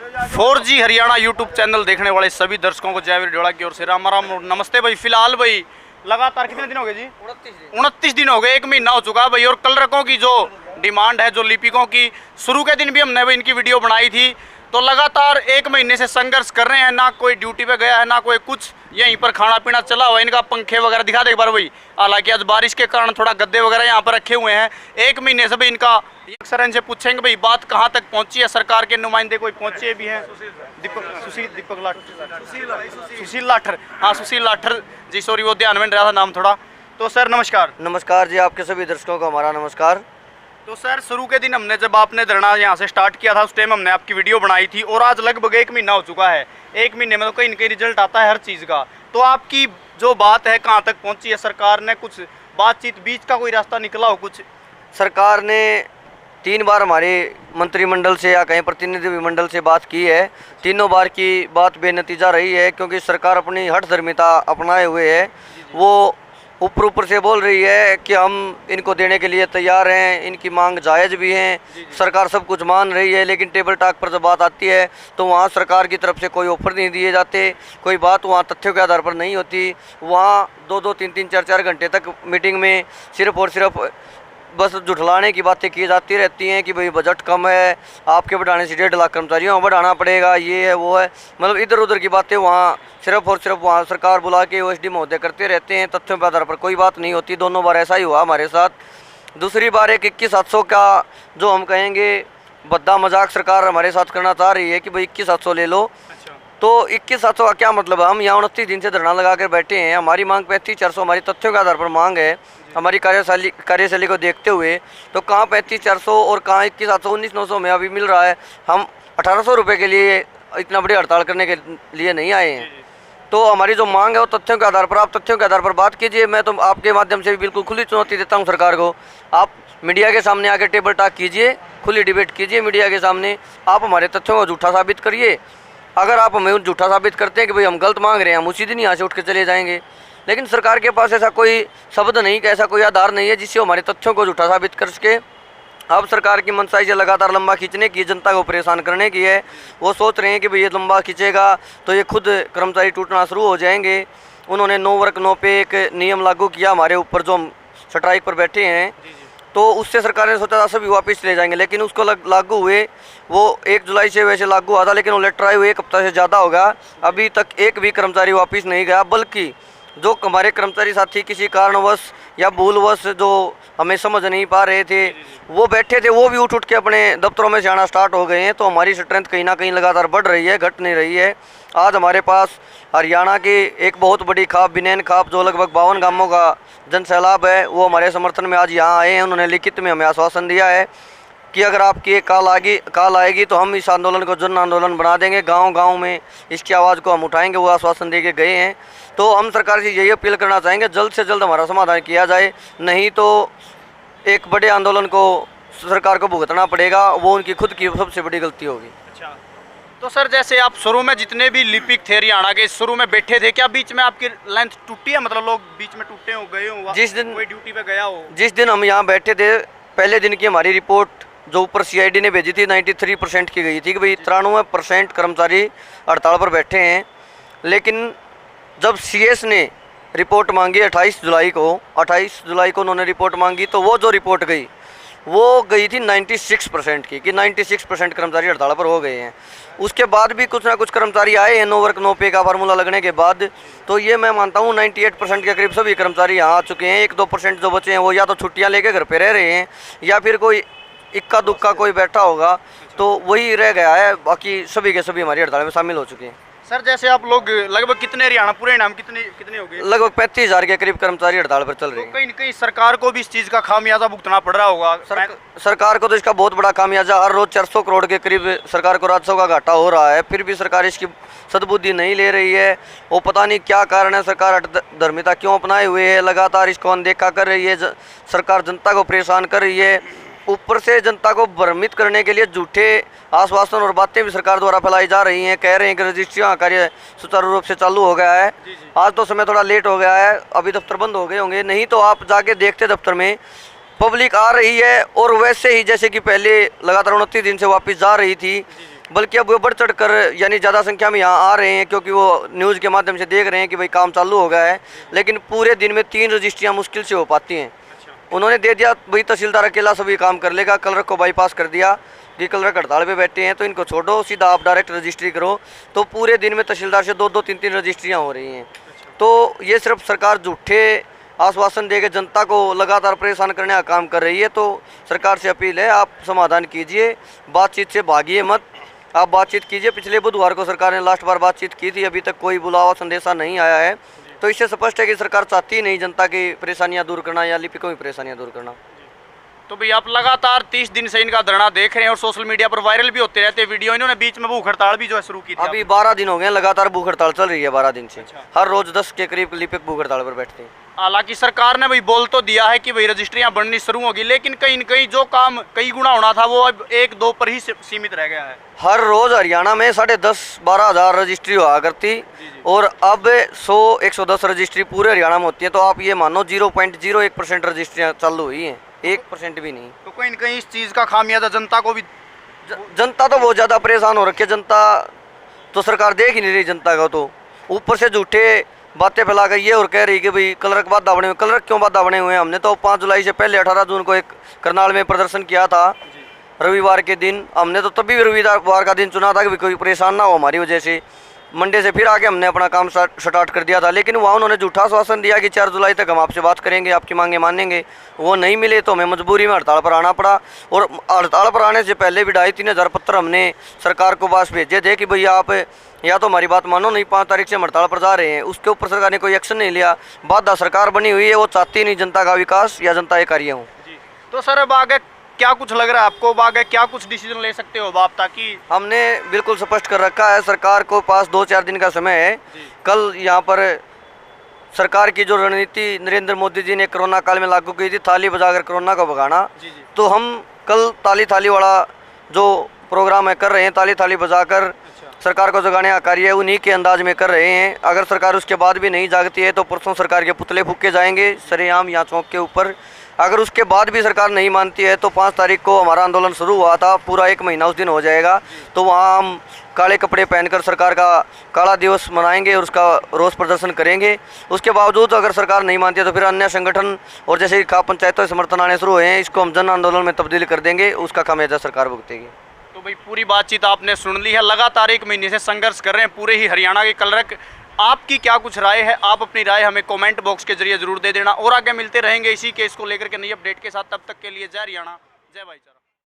4G Haryana YouTube channel देखने वाले सभी दर्शकों को जयवीर ढोला की ओर से राम राम नमस्ते भाई। फिलहाल भाई लगातार कितने दिन हो गए जी? 29 दिन हो गए, एक महीना हो चुका भाई। और कलरकों की जो डिमांड है, जो लिपिकों की, शुरू के दिन भी हमने भाई इनकी वीडियो बनाई थी। तो लगातार एक महीने से संघर्ष कर रहे हैं, ना कोई ड्यूटी पे गया है ना कोई कुछ, यहीं पर खाना पीना चला हुआ है। इनका पंखे वगैरह दिखा दे एक बार भाई। हालांकि आज बारिश के कारण थोड़ा गद्दे वगैरह यहाँ पर रखे हुए हैं। एक महीने से भाई इनका अक्सर इनसे पूछेंगे भाई बात कहाँ तक पहुँची है। सरकार के नुमाइंदे कोई पहुँचे भी हैं? सुशील लाठर, हाँ सुशील लाठर जी, सॉरी वो ध्यान में नहीं रहा था नाम थोड़ा। तो सर नमस्कार। नमस्कार जी, आपके सभी दर्शकों को हमारा नमस्कार। तो सर शुरू के दिन हमने जब आपने धरना यहाँ से स्टार्ट किया था उस टाइम हमने आपकी वीडियो बनाई थी और आज लगभग एक महीना हो चुका है। एक महीने में तो कहीं न कहीं रिजल्ट आता है हर चीज़ का। तो आपकी जो बात है कहाँ तक पहुँची है? सरकार ने कुछ बातचीत, बीच का कोई रास्ता निकला हो कुछ? सरकार ने 3 बार हमारे मंत्रिमंडल से या कहीं प्रतिनिधि मंडल से बात की है। तीनों बार की बात बेनतीजा रही है, क्योंकि सरकार अपनी हठधर्मिता अपनाए हुए है। वो ऊपर से बोल रही है कि हम इनको देने के लिए तैयार हैं, इनकी मांग जायज़ भी हैं, सरकार सब कुछ मान रही है। लेकिन टेबल टॉक पर जब बात आती है तो वहाँ सरकार की तरफ से कोई ऑफर नहीं दिए जाते, कोई बात वहाँ तथ्यों के आधार पर नहीं होती। वहाँ 2-2, 3-3, 4-4 घंटे तक मीटिंग में सिर्फ और सिर्फ बस जुठलाने की बातें की जाती रहती हैं कि भाई बजट कम है, आपके बढ़ाने से 1.5 लाख कर्मचारियों को बढ़ाना पड़ेगा, ये है वो है। मतलब इधर उधर की बातें वहाँ सिर्फ और सिर्फ वहाँ सरकार बुला के ओएसडी महोदय करते रहते हैं। तथ्यों के आधार पर कोई बात नहीं होती। दोनों बार ऐसा ही हुआ हमारे साथ। दूसरी बार एक 21,700 का जो हम कहेंगे भद्दा मजाक सरकार हमारे साथ करना चाह रही है कि भाई 21,700 ले लो। तो 21,700 का क्या मतलब है? हम यहाँ 29 दिन से धरना लगा कर बैठे हैं। हमारी मांग 35,400 हमारी तथ्यों के आधार पर मांग है, हमारी कार्यशैली को देखते हुए। तो कहाँ 35,400 और कहाँ 21,700, 19,900 में अभी मिल रहा है। हम 1,800 रुपये के लिए इतना बड़ी हड़ताल करने के लिए नहीं आए हैं। तो हमारी जो मांग है वो तथ्यों के आधार पर, आप तथ्यों के आधार पर बात कीजिए। मैं तो आपके माध्यम से भी बिल्कुल खुली चुनौती देता हूँ सरकार को। आप मीडिया के सामने आकर टेबल टॉक कीजिए, खुली डिबेट कीजिए मीडिया के सामने। आप हमारे तथ्यों को झूठा साबित करिए। अगर आप हमें झूठा साबित करते हैं कि भाई हम गलत मांग रहे हैं, हम उसी दिन यहाँ से उठ के चले जाएंगे। लेकिन सरकार के पास ऐसा कोई शब्द नहीं, ऐसा कोई आधार नहीं है जिससे हमारे तथ्यों को झूठा साबित कर सके। अब सरकार की मंशा इसे लगातार लंबा खींचने की, जनता को परेशान करने की है। वो सोच रहे हैं कि भाई ये लंबा खींचेगा तो ये खुद कर्मचारी टूटना शुरू हो जाएंगे। उन्होंने नो वर्क नो पे एक नियम लागू किया हमारे ऊपर, जो हम स्ट्राइक पर बैठे हैं। तो उससे सरकार ने सोचा था सभी वापस ले जाएंगे, लेकिन उसको लागू हुए वो 1 जुलाई से वैसे लागू हुआ था, लेकिन वो लेटर आए हुए 1 हफ्ता से ज़्यादा होगा, अभी तक एक भी कर्मचारी वापस नहीं गया। बल्कि जो हमारे कर्मचारी साथी किसी कारणवश या भूलवश जो हमें समझ नहीं पा रहे थे, वो बैठे थे, वो भी उठ के अपने दफ्तरों में से आना स्टार्ट हो गए हैं। तो हमारी स्ट्रेंथ कहीं ना कहीं लगातार बढ़ रही है, घट नहीं रही है। आज हमारे पास हरियाणा की एक बहुत बड़ी खाप, बिनैन खाप, जो लगभग 52 गांवों का जन सैलाब है, वो हमारे समर्थन में आज यहाँ आए हैं। उन्होंने लिखित में हमें आश्वासन दिया है कि अगर आपकी एक काल आएगी तो हम इस आंदोलन को जन आंदोलन बना देंगे, गांव-गांव में इसकी आवाज़ को हम उठाएंगे। वो आश्वासन दे के गए हैं। तो हम सरकार से यही अपील करना चाहेंगे, जल्द से जल्द हमारा समाधान किया जाए, नहीं तो एक बड़े आंदोलन को सरकार को भुगतना पड़ेगा। वो उनकी खुद की सबसे बड़ी गलती होगी। अच्छा, तो सर जैसे आप शुरू में जितने भी लिपिक थे हरियाणा के, शुरू में बैठे थे, क्या बीच में आपकी लेंथ टूटी है? मतलब लोग बीच में टूटे हो, गए हो, जिस दिन कोई ड्यूटी पे गया हो? जिस दिन हम यहाँ बैठे थे, पहले दिन की हमारी रिपोर्ट जो ऊपर CID ने भेजी थी 93% की गई थी कि भाई 93% कर्मचारी हड़ताल पर बैठे हैं। लेकिन जब CS ने रिपोर्ट मांगी 28 जुलाई को उन्होंने रिपोर्ट मांगी, तो वो जो रिपोर्ट गई वो गई थी 96% की, कि 96% कर्मचारी हड़ताल पर हो गए हैं। उसके बाद भी कुछ ना कुछ कर्मचारी आए हैं नो वर्क नो पे का फार्मूला लगने के बाद। तो ये मैं मानता हूँ 98% के करीब सभी कर्मचारी यहाँ आ चुके हैं। 1-2% जो बचे हैं वो या तो छुट्टियाँ लेके घर पे रह रहे हैं, या फिर कोई इक्का दुक्का कोई बैठा होगा, तो वही रह गया है। बाकी सभी के सभी हमारी हड़ताल में शामिल हो चुके हैं। सर जैसे आप लोग लगभग कितने हरियाणा पूरे नाम कितने हो गए? लगभग 35,000 के करीब कर्मचारी हड़ताल पर चल रहे हैं। तो कहीं न कहीं सरकार को भी इस चीज़ का खामियाजा भुगतना पड़ रहा होगा। सरकार को तो इसका बहुत बड़ा खामियाजा, हर रोज 400 करोड़ के करीब सरकार को राजस्व का घाटा हो रहा है, फिर भी सरकार इसकी सद्बुद्धि नहीं ले रही है। वो पता नहीं क्या कारण है, सरकार हठधर्मिता क्यों अपनाए हुए है, लगातार इसको अनदेखा कर रही है। सरकार जनता को परेशान कर रही है। ऊपर से जनता को भ्रमित करने के लिए झूठे आश्वासन और बातें भी सरकार द्वारा फैलाई जा रही हैं। कह रहे हैं कि रजिस्ट्रियाँ कार्य सुचारू रूप से चालू हो गया है। आज तो समय थोड़ा लेट हो गया है, अभी दफ्तर बंद हो गए होंगे, नहीं तो आप जाके देखते दफ्तर में पब्लिक आ रही है और वैसे ही जैसे कि पहले लगातार 29 दिन से वापस जा रही थी, बल्कि अब वो बढ़ चढ़ कर यानी ज़्यादा संख्या में यहाँ आ रहे हैं, क्योंकि वो न्यूज़ के माध्यम से देख रहे हैं कि भाई काम चालू हो गया है। लेकिन पूरे दिन में 3 रजिस्ट्रियाँ मुश्किल से हो पाती हैं। उन्होंने दे दिया भाई तहसीलदार अकेला सभी काम कर लेगा, क्लर्क को बाईपास कर दिया कि क्लर्क हड़ताल पे बैठे हैं तो इनको छोड़ो, सीधा आप डायरेक्ट रजिस्ट्री करो। तो पूरे दिन में तहसीलदार से 2-2, 3-3 रजिस्ट्रियाँ हो रही हैं। तो ये सिर्फ सरकार झूठे आश्वासन देकर जनता को लगातार परेशान करने का काम कर रही है। तो सरकार से अपील है, आप समाधान कीजिए, बातचीत से भागिए मत, आप बातचीत कीजिए। पिछले बुधवार को सरकार ने लास्ट बार बातचीत की थी, अभी तक कोई बुलावा संदेशा नहीं आया है। तो इससे स्पष्ट है कि सरकार चाहती ही नहीं जनता की परेशानियां दूर करना या लिपिकों की परेशानियां दूर करना। तो भाई आप लगातार 30 दिन से इनका धरना देख रहे हैं और सोशल मीडिया पर वायरल भी होते रहते हैं वीडियो। इन्होंने बीच में भूख हड़ताल भी जो है शुरू की थी। अभी 12 दिन हो गए लगातार भूख हड़ताल चल रही है, 12 दिन से। हर रोज 10 के करीब लिपिक भूख हड़ताल पर बैठते हैं। हालांकि सरकार ने भाई बोल तो दिया है कि भाई रजिस्ट्रियां बननी शुरू होगी, लेकिन कहीं न कहीं जो काम कई गुना होना था वो अब 1-2 पर ही सीमित रह गया है। हर रोज हरियाणा में 10,500-12 हज़ार रजिस्ट्री हुआ करती और अब 100-110 रजिस्ट्री पूरे हरियाणा में होती है। तो आप ये मानो 0.01% रजिस्ट्रियाँ चालू हुई हैं, 1% भी नहीं। तो कहीं न कहीं इस चीज़ का खामियाजा जनता को भी जनता तो बहुत ज़्यादा परेशान हो रखी है। जनता तो सरकार देख ही नहीं रही जनता का। तो ऊपर से झूठे बातें फैला कर ये और कह रही कि भाई क्लर्क बाधा बने हुए। क्लर्क क्यों बाधा बने हुए हैं? हमने तो 5 जुलाई से पहले 18 जून को एक करनाल में प्रदर्शन किया था रविवार के दिन। हमने तो तभी रविवार का दिन चुना था कि कोई परेशान ना हो हमारी वजह से। मंडे से फिर आके हमने अपना काम स्टार्ट कर दिया था। लेकिन वहाँ उन्होंने झूठा आश्वासन दिया कि 4 जुलाई तक हम आपसे बात करेंगे, आपकी मांगे मानेंगे। वो नहीं मिले तो हमें मजबूरी में हड़ताल पर आना पड़ा। और हड़ताल पर आने से पहले भी 2,500-3 हज़ार पत्र हमने सरकार को पास भेजे थे कि भैया आप या तो हमारी बात मानो, नहीं 5 तारीख से हम हड़ताल पर जा रहे हैं। उसके ऊपर सरकार ने कोई एक्शन नहीं लिया। बाधा सरकार बनी हुई है, वो चाहती नहीं जनता का विकास या जनता के कार्य हो। तो सर अब आगे क्या कुछ लग रहा है आपको? आगे क्या कुछ डिसीजन ले सकते हो आप? ताकि हमने बिल्कुल स्पष्ट कर रखा है, सरकार को पास 2-4 दिन का समय है। कल यहाँ पर सरकार की जो रणनीति नरेंद्र मोदी जी ने कोरोना काल में लागू की थी, थाली बजाकर कोरोना को भगाना, तो हम कल ताली थाली वाला जो प्रोग्राम है कर रहे हैं। ताली थाली बजाकर सरकार को जगाने का कार्य है उन्हीं के अंदाज में कर रहे हैं। अगर सरकार उसके बाद भी नहीं जागती है तो परसों सरकार के पुतले फूके जाएंगे सरेआम यहाँ चौक के ऊपर। अगर उसके बाद भी सरकार नहीं मानती है तो 5 तारीख को हमारा आंदोलन शुरू हुआ था, पूरा 1 महीना उस दिन हो जाएगा। तो वहाँ हम काले कपड़े पहनकर सरकार का काला दिवस मनाएंगे और उसका रोष प्रदर्शन करेंगे। उसके बावजूद अगर सरकार नहीं मानती है तो फिर अन्य संगठन और जैसे खाप पंचायतों से समर्थन आने शुरू हुए हैं, इसको हम जन आंदोलन में तब्दील कर देंगे। उसका खामियाजा सरकार भुगतेगी। तो भाई पूरी बातचीत आपने सुन ली है। लगातार 1 महीने से संघर्ष कर रहे हैं पूरे ही हरियाणा के क्लर्क। आपकी क्या कुछ राय है? आप अपनी राय हमें कमेंट बॉक्स के जरिए जरूर दे देना और आगे मिलते रहेंगे इसी केस को लेकर के नई अपडेट के साथ। तब तक के लिए जय हरियाणा, जय भाईचारा।